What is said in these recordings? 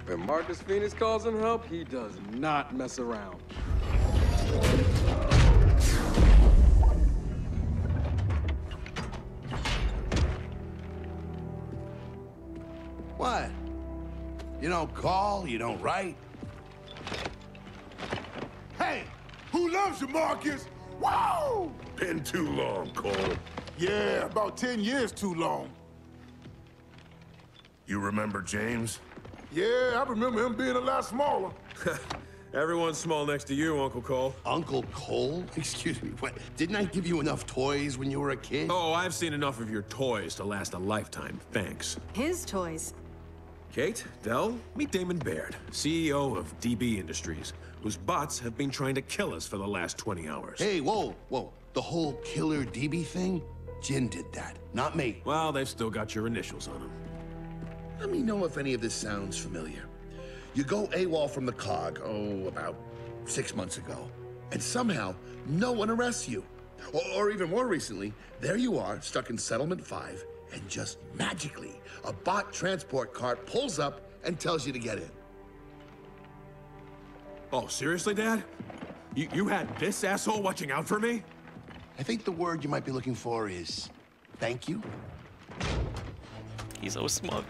When Marcus Phoenix calls him help, he does not mess around. What? You don't call, you don't write? Hey, who loves you, Marcus? Whoa! Been too long, Cole. Yeah, about 10 years too long. You remember James? Yeah, I remember him being a lot smaller. Everyone's small next to you, Uncle Cole. Uncle Cole? Excuse me, what? Didn't I give you enough toys when you were a kid? Oh, I've seen enough of your toys to last a lifetime, thanks. His toys. Kate, Dell, meet Damon Baird, CEO of DB Industries, whose bots have been trying to kill us for the last 20 hours. Hey, whoa, whoa. The whole killer DB thing? Jin did that, not me. Well, they've still got your initials on them. Let me know if any of this sounds familiar. You go AWOL from the COG, about 6 months ago, and somehow no one arrests you. Or even more recently, there you are, stuck in Settlement 5, and just magically, a bot transport cart pulls up and tells you to get in. Oh, seriously, Dad? You had this asshole watching out for me? I think the word you might be looking for is thank you. He's so smug.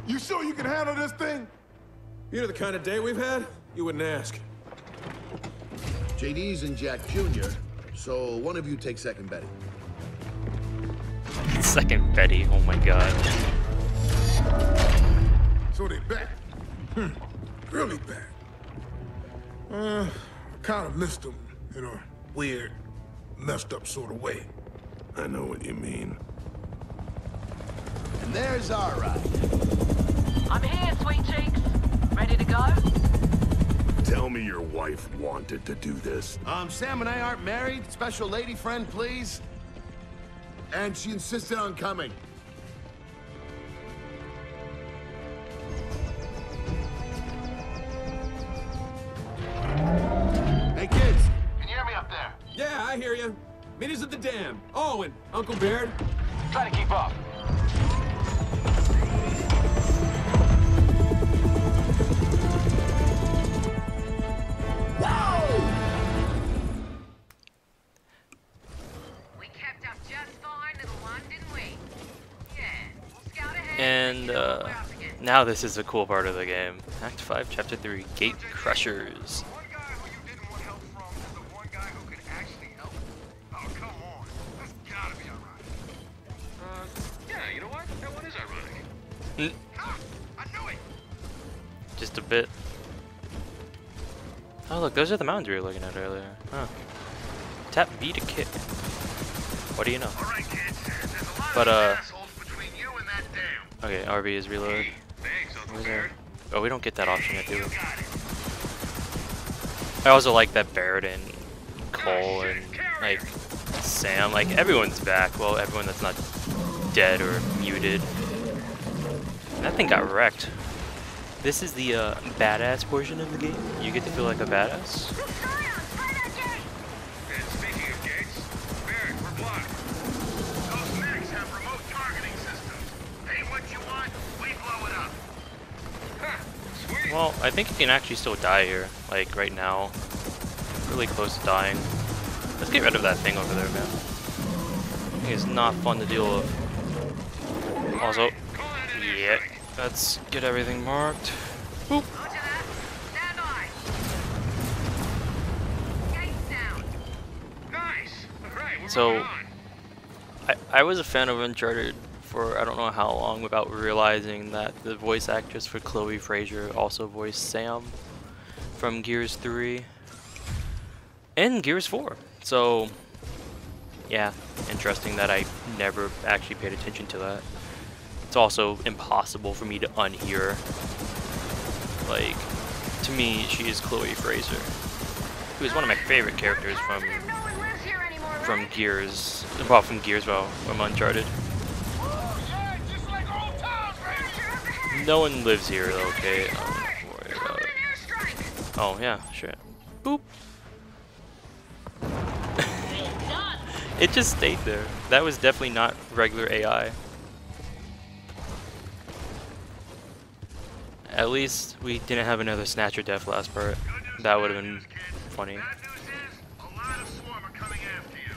You sure you can handle this thing? You know the kind of day we've had? You wouldn't ask. JD's and Jack Jr., so one of you take second Betty. Second Betty, oh my god. So they back. Really back. I kind of missed them in a weird, messed up sort of way. I know what you mean. And there's our ride. I'm here, sweet cheeks. Ready to go? Tell me your wife wanted to do this. Sam and I aren't married. Special lady friend, please. And she insisted on coming. Hey, kids. Can you hear me up there? Yeah, I hear you. Meet us at the dam. Oh, and Uncle Baird. Try to keep up. And now this is a cool part of the game. Act 5, Chapter 3, Gate Crushers. One guy who you didn't want help from is the one guy who could actually help. Oh, come on. That's gotta be ironic. Yeah, you know what? That one is ironic. Ha! I knew it! Just a bit. Oh look, those are the mountains we were looking at earlier. Huh. Tap B to kick. What do you know? All right, kids. There's a lot But of assholes between you and that dam. okay, RB is reload. Hey, thanks, Uncle Baird. Oh, we don't get that option yet, do we? You got it. I also like that Baird and Cole and like Sam, like everyone's back. Well, everyone that's not dead or muted. That thing got wrecked. This is the badass portion of the game. You get to feel like a badass. And speaking of gates, Baird, we're blocked. Those mechs have remote targeting systems. Pay what you want, we blow it up. Huh, sweet. Well, I think you can actually still die here, like right now. Really close to dying. Let's get rid of that thing over there, man. I think it's not fun to deal with. Also, yeah, let's get everything marked. Boop. So, I was a fan of Uncharted for I don't know how long without realizing that the voice actress for Chloe Fraser also voiced Sam from Gears 3 and Gears 4. So, yeah, interesting that I never actually paid attention to that. It's also impossible for me to unhear. Like, to me, she is Chloe Fraser, who is one of my favorite characters from Gears. Well, from Uncharted. No one lives here, though, okay? Don't worry about it. Oh, yeah, sure. Boop. It just stayed there. That was definitely not regular AI. At least we didn't have another Snatcher death last part. That would have been funny. Bad news is, a lot of Swarm are coming after you.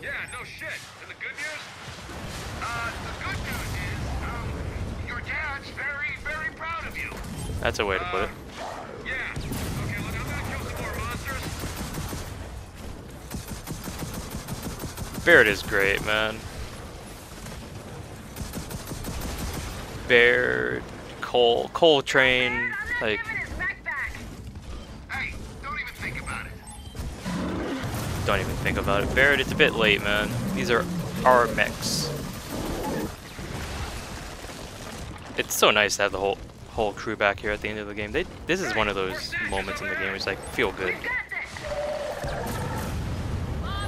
Yeah, no shit. And the good news? The good news is, your dad's very, very proud of you. That's a way to put it. Yeah. Okay, look, I'm gonna kill some more monsters. Barrett is great, man. Baird, Cole Train, like. Hey, don't even think about it. Don't even think about it. Barrett, it's a bit late, man. These are our mechs. It's so nice to have the whole crew back here at the end of the game. This is one of those moments in the game where it's like, feel good.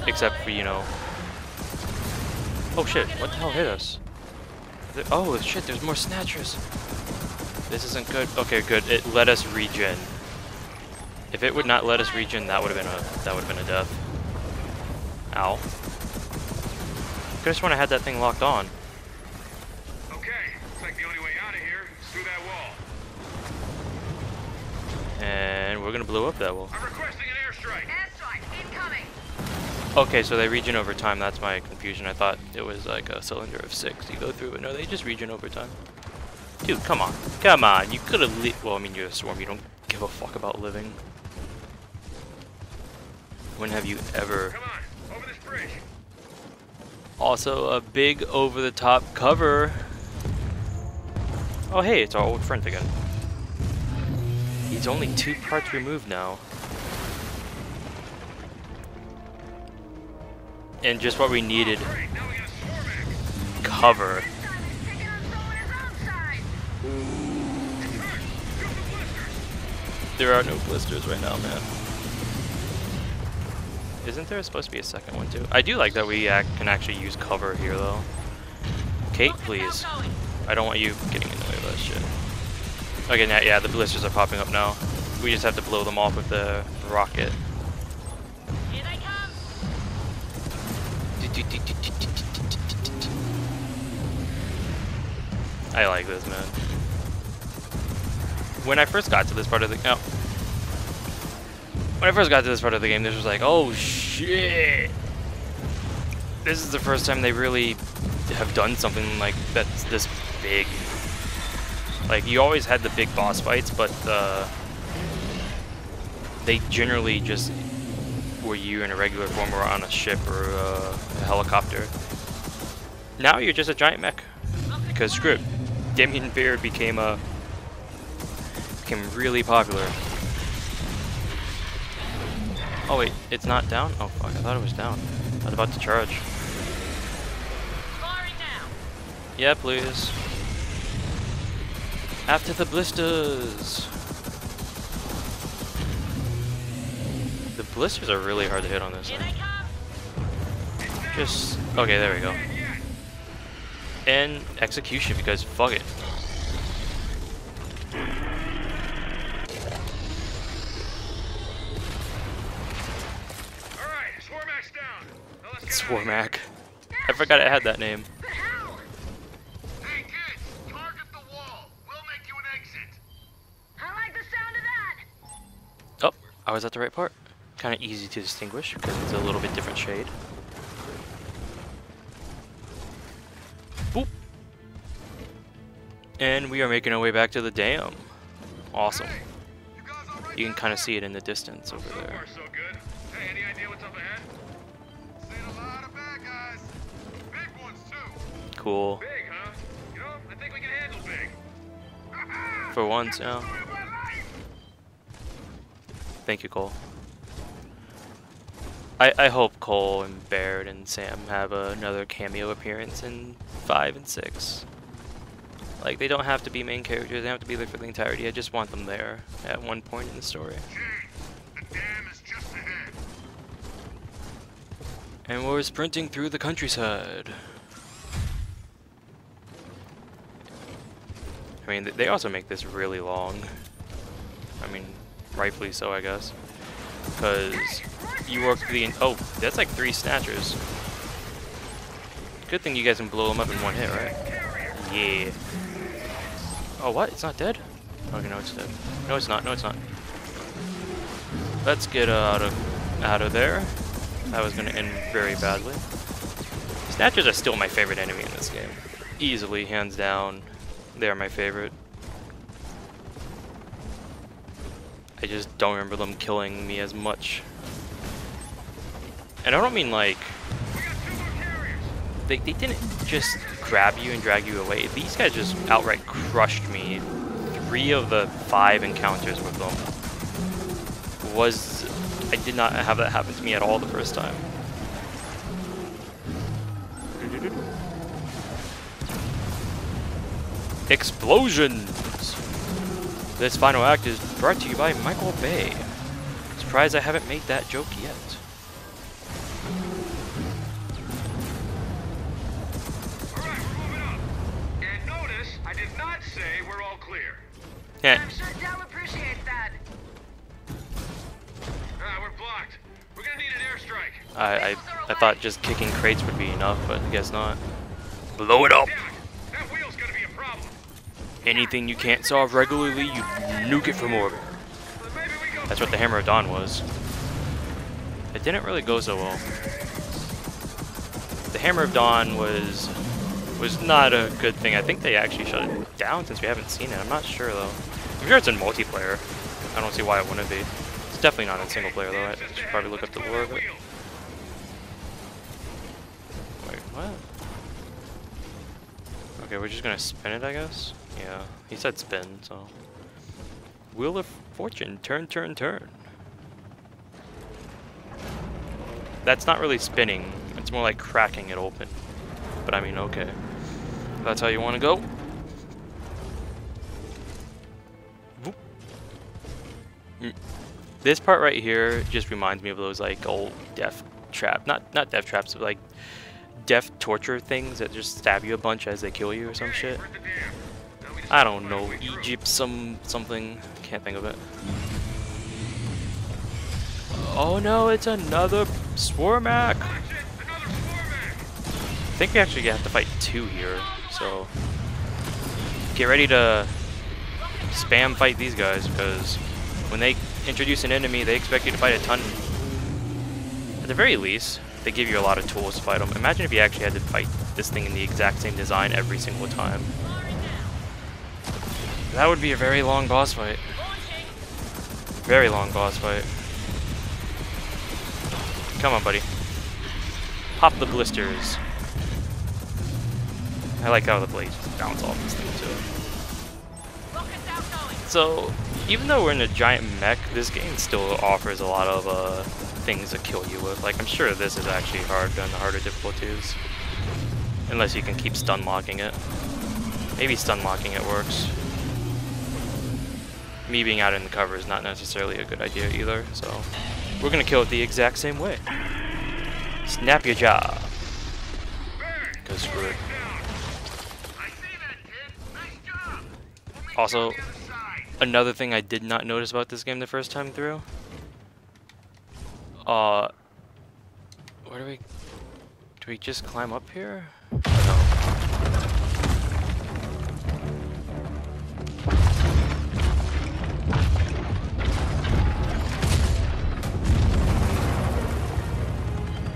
Except for, you know... Oh shit, what the hell hit us? Oh shit, there's more Snatchers. This isn't good. Okay, good. It let us regen. If it would not let us regen, that would have been a death. Ow. I just want to have that thing locked on. Okay, looks like the only way out of here is through that wall. And we're gonna blow up that wall. I'm requesting an airstrike. Airstrike incoming. Okay, so they regen over time. That's my confusion. I thought it was like a cylinder of 6 you go through, but no, they just regen over time. Dude, come on. Come on. You could have well, I mean, you're a Swarm. You don't give a fuck about living. When have you ever... Come on, over this bridge. Also, a big over-the-top cover. Oh, hey, it's our old friend again. He's only 2 parts removed now. And just what we needed. Great, now we got a Swarm X. Cover. This time he's taking on someone his own side. Shoot the blisters. There are no blisters right now, man. Isn't there supposed to be a second one, too? I do like that we can actually use cover here, though. Kate, please. I don't want you getting in the way of that shit. Okay, now, yeah, the blisters are popping up now. We just have to blow them off with the rocket. Here they come. I like this, man. When I first got to this part of the when I first got to this part of the game, this was like, oh shit! This is the first time they really have done something like that's this big. Like, you always had the big boss fights, but they generally just were you in a regular form or on a ship or a helicopter. Now you're just a giant mech. Because screw it. Damien Beard became really popular. Oh wait, it's not down? Oh fuck, I thought it was down. I was about to charge. Firing now. Yeah, please. After the blisters. The blisters are really hard to hit on this Here thing. they come. Just okay, there we go. And execution, because fuck it. Alright, Swarm X down. Now let's get Swarmac. I forgot I had that name. But how? Hey kids, target the wall. We'll make you an exit. I like the sound of that. Oh, I was at the right part. Kind of easy to distinguish because it's a little bit different shade. Boop. And we are making our way back to the dam. Awesome. Hey, you guys all right? You can kind of see it in the distance over So there. far, so good. Hey, any idea what's up ahead? Seen a lot of bad guys. Big ones too. Cool. Big, huh? You know, I think we can handle big. For once, yeah. Thank you, Cole. I hope Cole and Baird and Sam have another cameo appearance in 5 and 6. Like, they don't have to be main characters, they don't have to be there for the entirety. I just want them there at one point in the story. The dam is just ahead. And we're sprinting through the countryside. I mean, they also make this really long. I mean, rightfully so, I guess. Because you work the... Oh, that's like 3 Snatchers. Good thing you guys can blow them up in one hit, right? Yeah. Oh, what? It's not dead? Okay, no, it's dead. No, it's not. No, it's not. Let's get out of there. That was gonna end very badly. Snatchers are still my favorite enemy in this game. Easily, hands down, they are my favorite. I just don't remember them killing me as much. And I don't mean like they didn't just grab you and drag you away. These guys just outright crushed me. 3 of the 5 encounters with them I did not have that happen to me at all the first time. Explosions! This final act is brought to you by Michael Bay. Surprised I haven't made that joke yet. Alright, we're moving up. And notice, I did not say we're all clear. Yeah. I'm sure Dell appreciates that. We're blocked. We're gonna need an airstrike. I thought just kicking crates would be enough, but I guess not. Blow it up! Damn it! That wheel's gonna be a problem. Anything you can't solve regularly, you nuke it from orbit. Maybe we go. That's what the Hammer of Dawn was. It didn't really go so well. The Hammer of Dawn was not a good thing. I think they actually shut it down since we haven't seen it. I'm not sure though. I'm sure it's in multiplayer. I don't see why it wouldn't be. It's definitely not in single player though. I should probably look up the lore of it. Wait, what? Okay, we're just gonna spin it, I guess? Yeah, he said spin, so. Wheel of Fortune, turn, turn, turn. That's not really spinning, it's more like cracking it open. But I mean, okay. If that's how you want to go. Whoop. This part right here just reminds me of those like old death trap, not death traps, but like death torture things that just stab you a bunch as they kill you or some shit. I don't know, Egypt something, can't think of it. Oh no, it's another Swarmac! I think we actually have to fight 2 here, so get ready to spam fight these guys, because when they introduce an enemy, they expect you to fight a ton. At the very least, they give you a lot of tools to fight them. Imagine if you actually had to fight this thing in the exact same design every single time. That would be a very long boss fight. Very long boss fight. Come on, buddy. Pop the blisters. I like how the blades just bounce off this thing too. So, even though we're in a giant mech, this game still offers a lot of things to kill you with. Like, I'm sure this is actually hard on the harder difficulties. Unless you can keep stun locking it. Maybe stun locking it works. Me being out in the cover is not necessarily a good idea either, so we're gonna kill it the exact same way. Snap your jaw. Cause screw it. Also, another thing I did not notice about this game the first time through. Where do we just climb up here? No.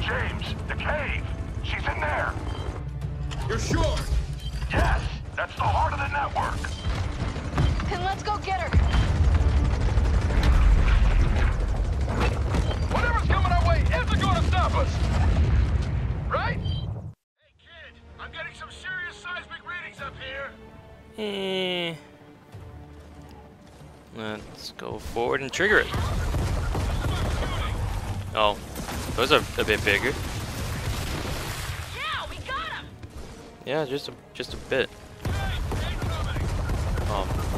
James, the cave. She's in there. You're sure? Yes, that's the heart of the network. Then let's go get her. Whatever's coming our way isn't going to stop us. Right? Hey, kid, I'm getting some serious seismic readings up here. Let's go forward and trigger it. Oh, those are a bit bigger. Yeah, we got him. Yeah, just a bit.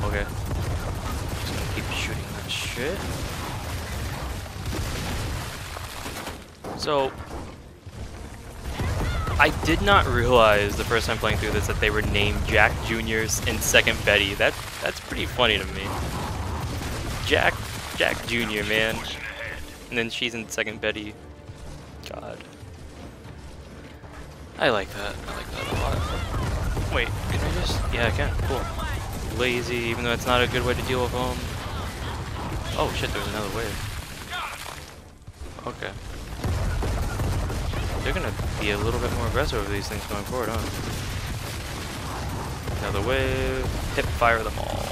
Okay. Just gonna keep shooting that shit. So, I did not realize the first time playing through this that they were named Jack Jr.'s and Second Betty. That's pretty funny to me. Jack Jr., man. And then she's in Second Betty. God. I like that. I like that a lot. Wait, can I just... Yeah, I can. Cool. lazy, even though it's not a good way to deal with them. Oh shit, there's another wave. Okay. They're gonna be a little bit more aggressive with these things going forward, huh? Another wave. Hip fire them all.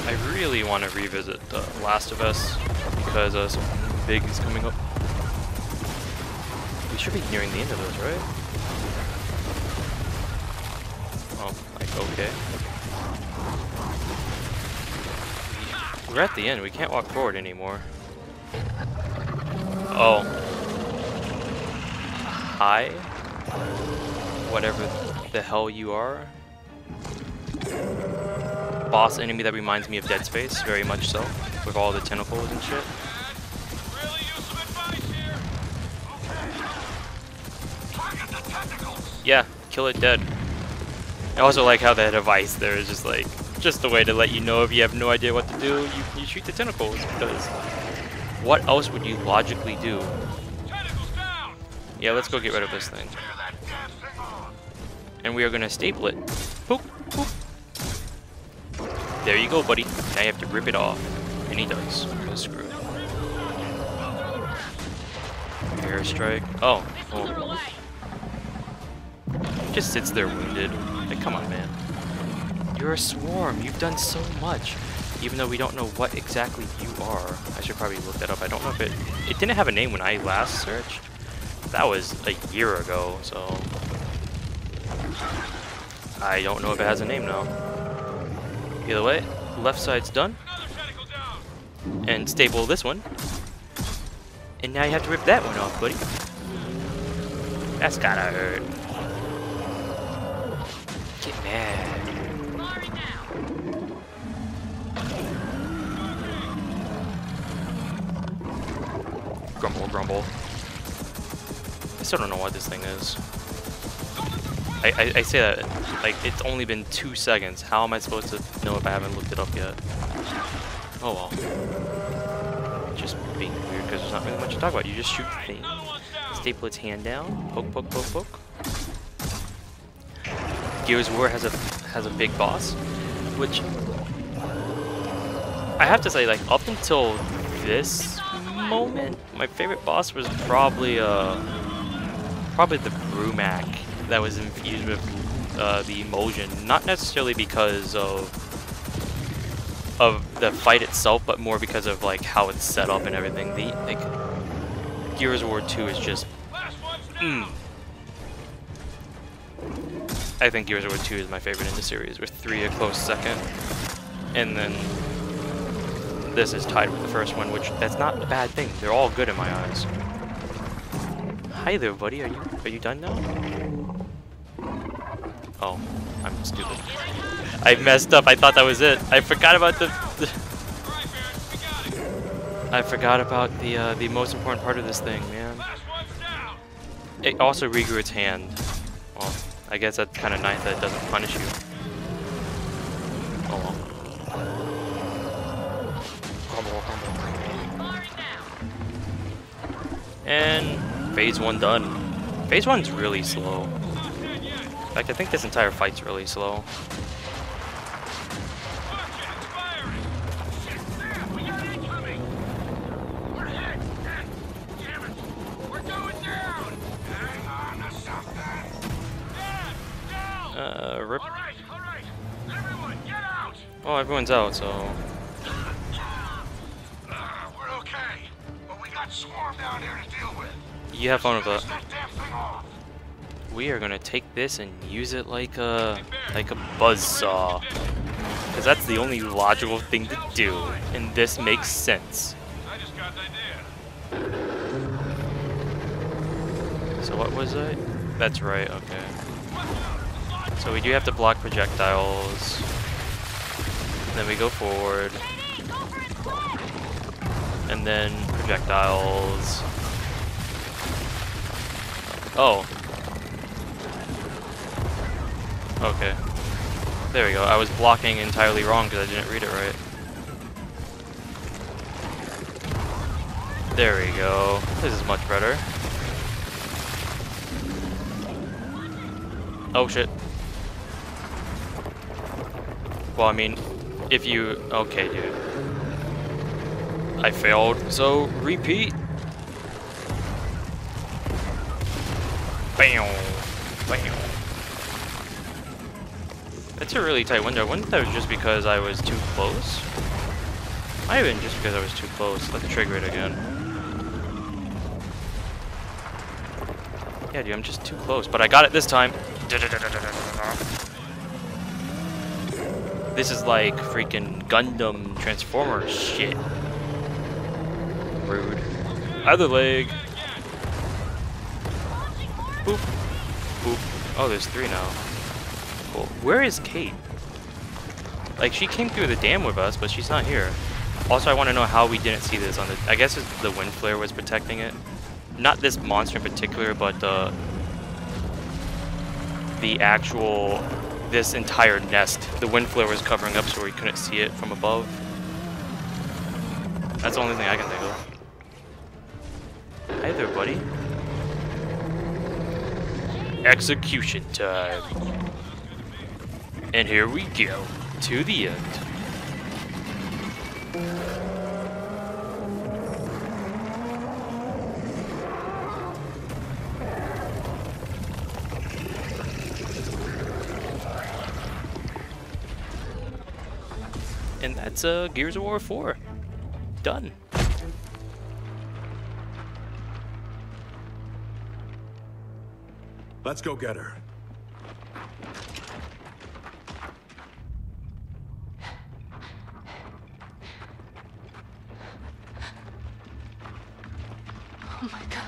I really want to revisit Last of Us because something big is coming up. We should be nearing the end of those, right? Oh, like, okay. We're at the end. We can't walk forward anymore. Oh. Hi? Whatever the hell you are. Boss enemy that reminds me of Dead Space, very much so. With all the tentacles and shit. Yeah, kill it dead. I also like how that device there is just like, just a way to let you know if you have no idea what to do, you shoot the tentacles, because what else would you logically do? Yeah, let's go get rid of this thing. And we are gonna staple it. Boop, boop. There you go, buddy. Now you have to rip it off. And he does. Oh, screw it. Airstrike. Oh. Oh. He just sits there wounded. Like, come on, man. You're a swarm. You've done so much. Even though we don't know what exactly you are. I should probably look that up. I don't know if it didn't have a name when I last searched. That was a year ago, so I don't know if it has a name now. Either way, left side's done. And staple this one. And now you have to rip that one off, buddy. That's gotta hurt. Get mad. Grumble, grumble. I still don't know what this thing is. I say that, like, it's only been 2 seconds. How am I supposed to know if I haven't looked it up yet? Oh well. Just being weird because there's not really much to talk about. You just shoot the thing. Staple its hand down. Poke, poke, poke, poke. Gears of War has a big boss, which I have to say, like, up until this moment, my favorite boss was probably the Brumac that was infused with the emulsion. Not necessarily because of the fight itself, but more because of like how it's set up and everything. The like Gears of War 2 is just. I think Gears of War 2 is my favorite in the series, with 3 a close second, and then this is tied with the first one, which that's not a bad thing. They're all good in my eyes. Hi there, buddy. Are you done now? Oh, I'm stupid. I messed up. I thought that was it. I forgot about I forgot about the most important part of this thing, man. It also regrew its hand. Well, I guess that's kind of nice that it doesn't punish you. Oh well. Crumble, crumble. And phase 1 done. Phase 1's really slow. In fact, I think this entire fight's really slow. Rip. Oh, everyone's out, so. We're okay, but we got Swarm down here to deal with. You have fun with that. That damn thing off. We are gonna take this and use it like a buzzsaw, because that's the only logical thing to do, and this makes sense. I just got the idea. So what was it? That's right. Okay. So we do have to block projectiles. Then we go forward. And then projectiles. Oh. Okay. There we go. I was blocking entirely wrong because I didn't read it right. There we go. This is much better. Oh shit. Well, I mean, if you... Okay, dude. I failed, so repeat. Bam! Bam! It's a really tight window. I wonder if that was just because I was too close? Might have been just because I was too close. Let's trigger it again. Yeah, dude, I'm just too close, but I got it this time. This is like freaking Gundam Transformer shit. Rude. Other leg. Boop. Boop. Oh, there's 3 now. Cool. Where is Kate? Like, she came through the dam with us, but she's not here. Also, I want to know how we didn't see this on the... I guess the wind flare was protecting it. Not this monster in particular, but the actual... This entire nest. The wind flare was covering up so we couldn't see it from above. That's the only thing I can think of. Hi there, buddy. Execution time. And here we go. To the end. And that's Gears of War 4. Done. Let's go get her. Oh my God.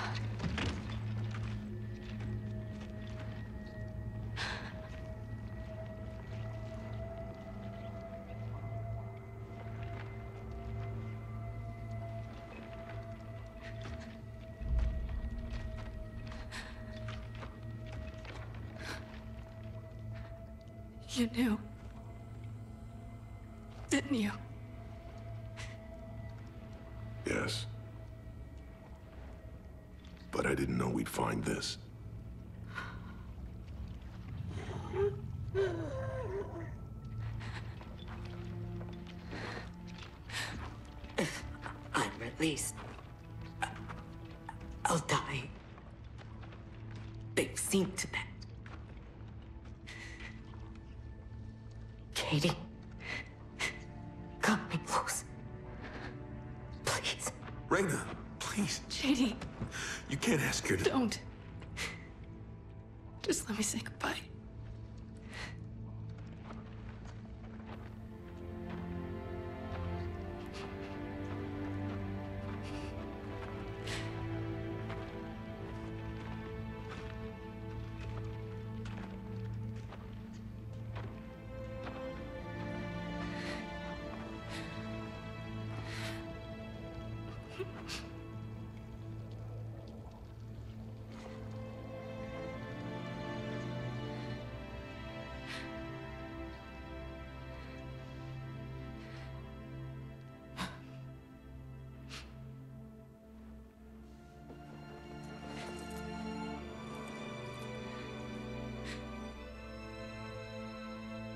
You knew, didn't you? Yes. But I didn't know we'd find this. If I'm released, I'll die. They've seen to that. Katie, cut me loose. Please. Raina, please. JD, You can't ask her to... don't. Just let me say goodbye.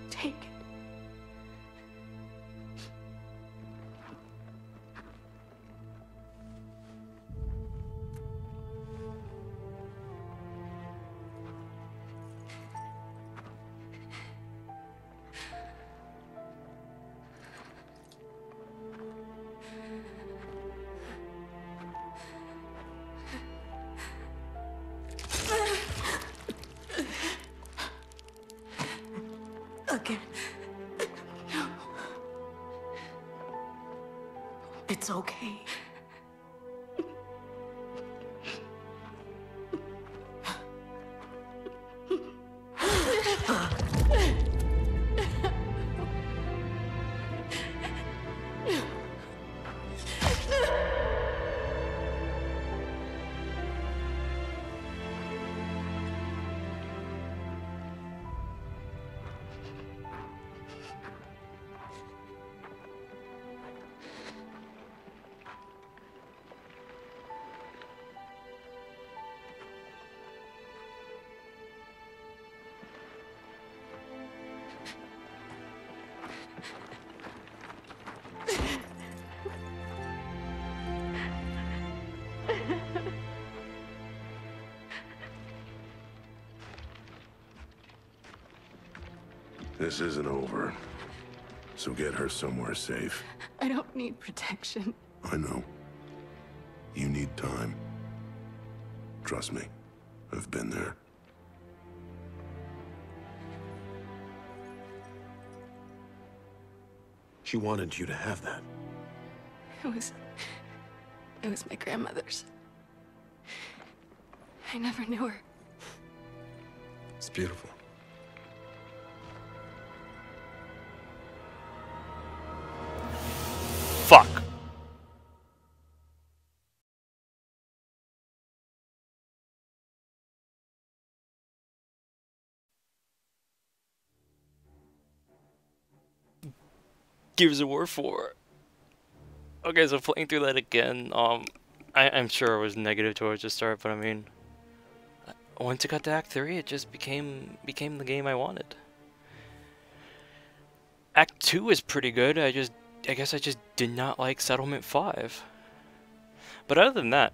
Take it. Again. No. It's okay. This isn't over. So get her somewhere safe. I don't need protection. I know. You need time. Trust me. I've been there. She wanted you to have that. It was my grandmother's. I never knew her. It's beautiful. Fuck. Gears of War 4. Okay, so playing through that again, I'm sure I was negative towards the start, but I mean, once it got to Act 3, it just became the game I wanted. Act 2 is pretty good. I guess I just did not like Settlement 5. But other than that,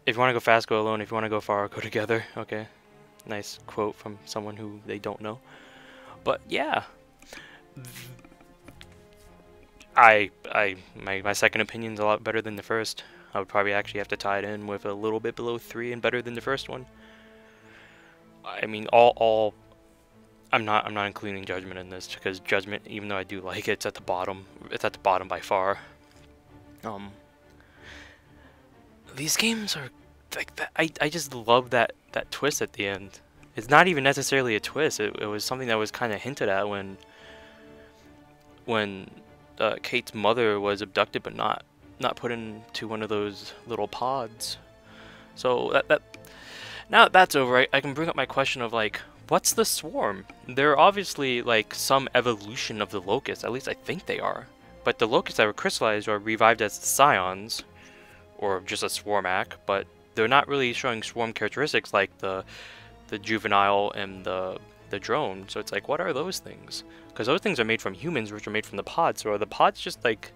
if you want to go fast, go alone. If you want to go far, go together. Okay, nice quote from someone who they don't know. But yeah, my second opinion's a lot better than the first. I would probably actually have to tie it in with a little bit below 3 and better than the first one. I mean, I'm not including Judgment in this, because Judgment, even though I do like it, it's at the bottom. It's at the bottom by far. These games are like that. I just love that twist at the end. It's not even necessarily a twist. It was something that was kind of hinted at when Kate's mother was abducted, but not put into one of those little pods. So now that that's over, I can bring up my question of, like, what's the Swarm? They're obviously like some evolution of the Locusts. At least I think they are. But the Locusts that were crystallized or revived as the Scions, or just a Swarmac, but they're not really showing Swarm characteristics like the Juvenile and the Drone. So it's like, what are those things? Because those things are made from humans, which are made from the pods. So are the pods just like...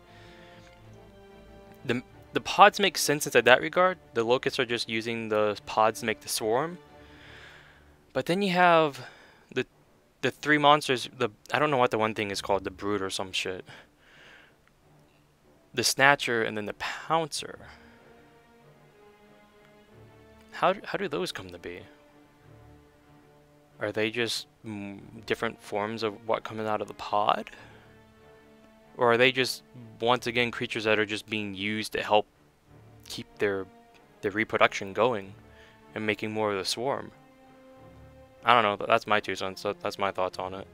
The pods make sense in that regard. The Locusts are just using the pods to make the Swarm. But then you have the three monsters. I don't know what the one thing is called. The Brood or some shit. The Snatcher and then the Pouncer. How do those come to be? Are they just different forms of what coming out of the pod? Or are they just, once again, creatures that are just being used to help keep their reproduction going and making more of the Swarm? I don't know. That's my 2 cents. That's my thoughts on it.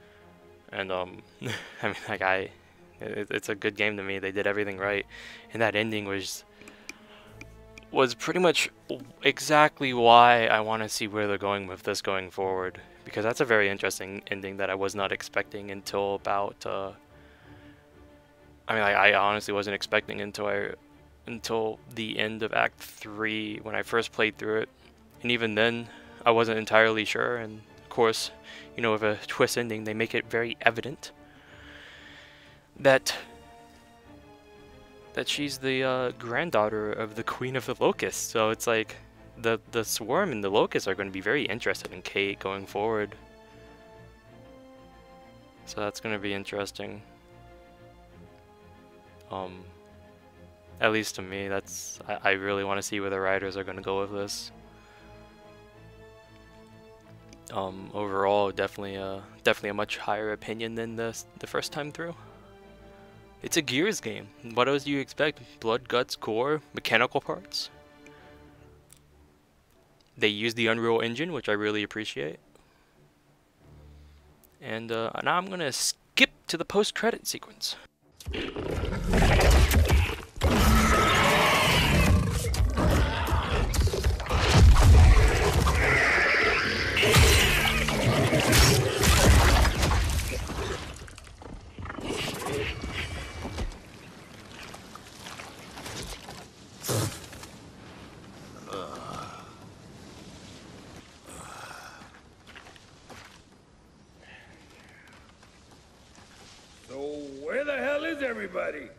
And I mean, like it's a good game to me. They did everything right, and that ending was pretty much exactly why I want to see where they're going with this going forward. Because that's a very interesting ending that I was not expecting until about. I mean, I honestly wasn't expecting until the end of Act 3 when I first played through it, and even then, I wasn't entirely sure. And of course, you know, with a twist ending, they make it very evident that she's the granddaughter of the Queen of the Locusts. So it's like the Swarm and the Locusts are going to be very interested in Kate going forward. So that's going to be interesting. At least to me, I really want to see where the writers are going to go with this. Overall, definitely a much higher opinion than the first time through. It's a Gears game. What else do you expect? Blood, guts, gore, mechanical parts. They use the Unreal Engine, which I really appreciate. And now I'm gonna skip to the post-credit sequence. So where the hell is everybody?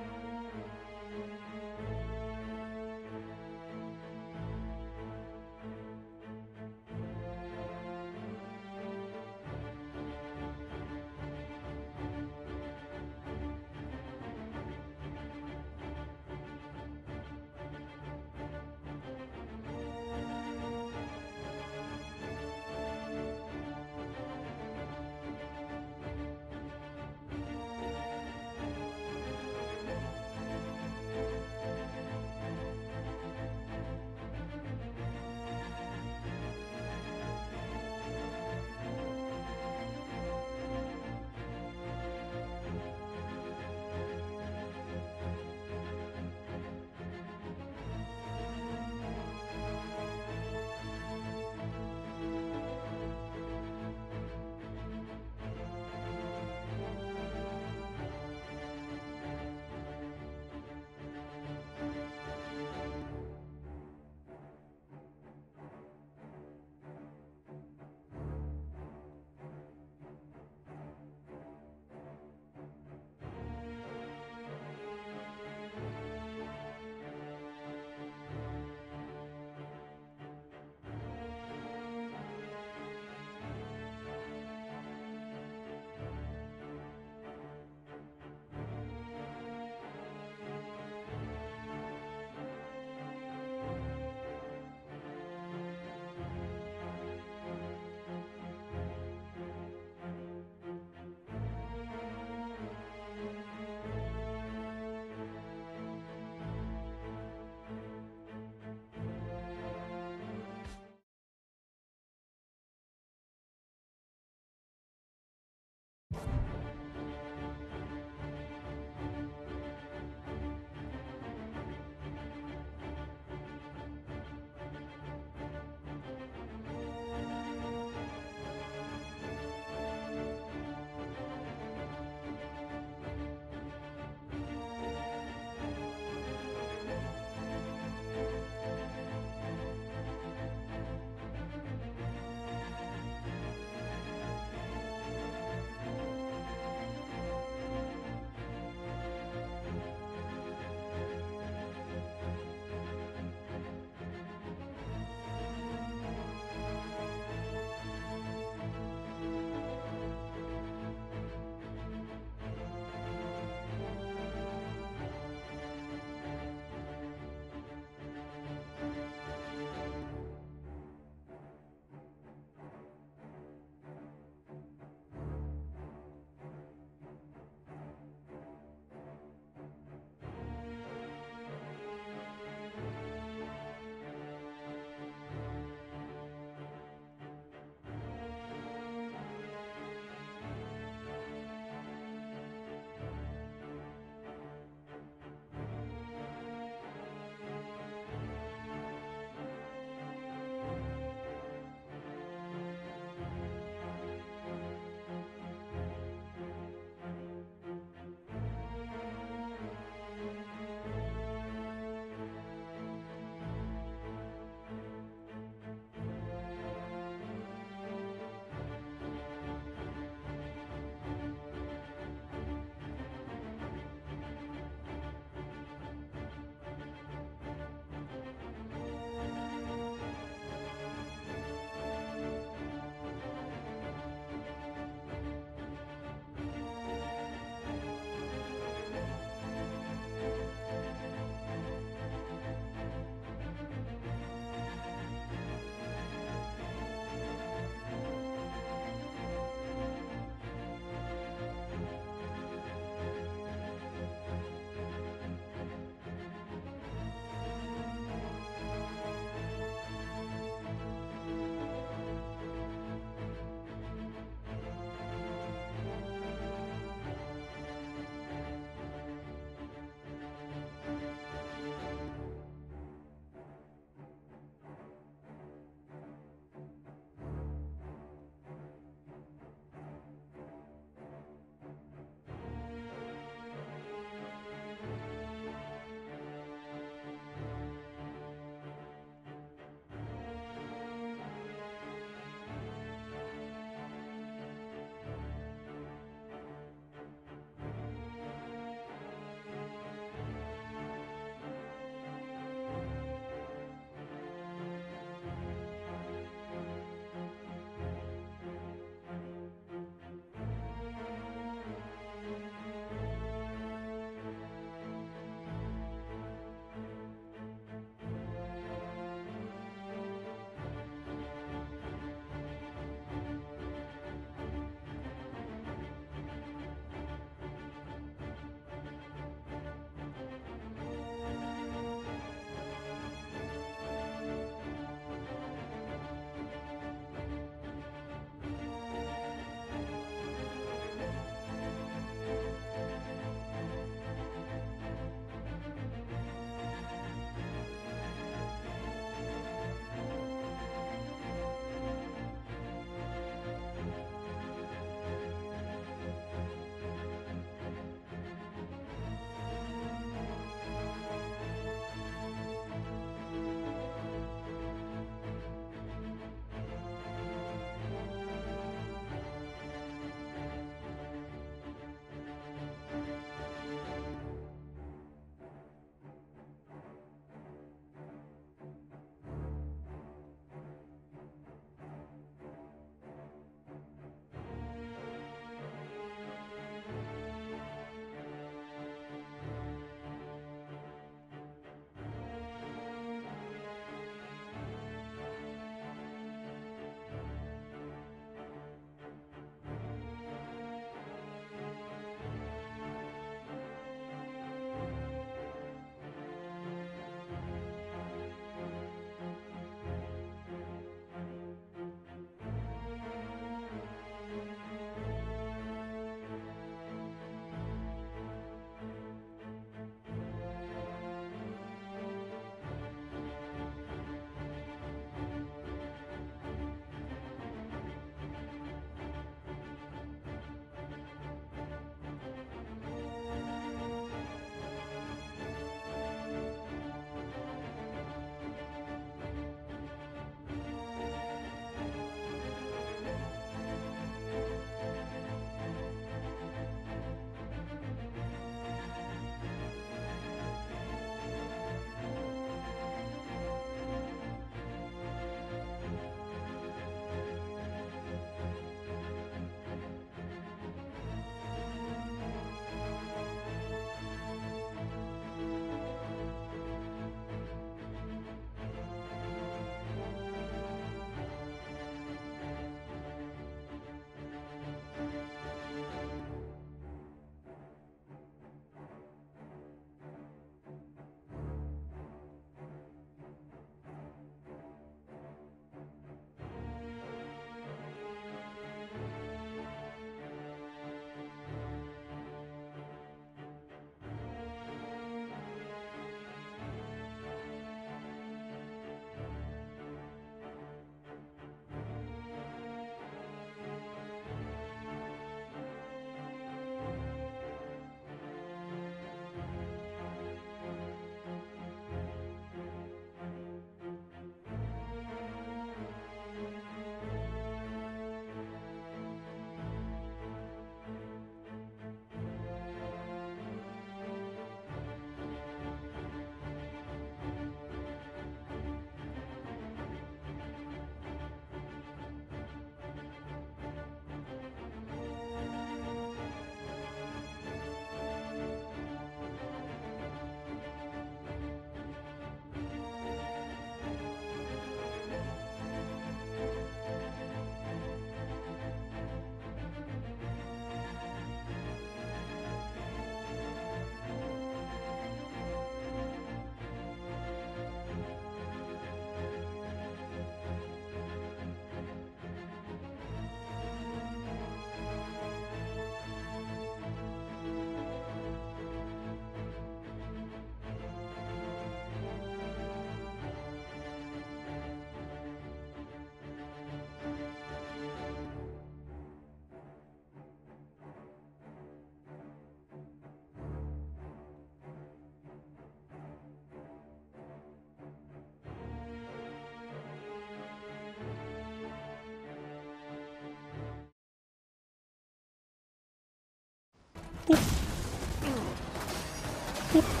Boop.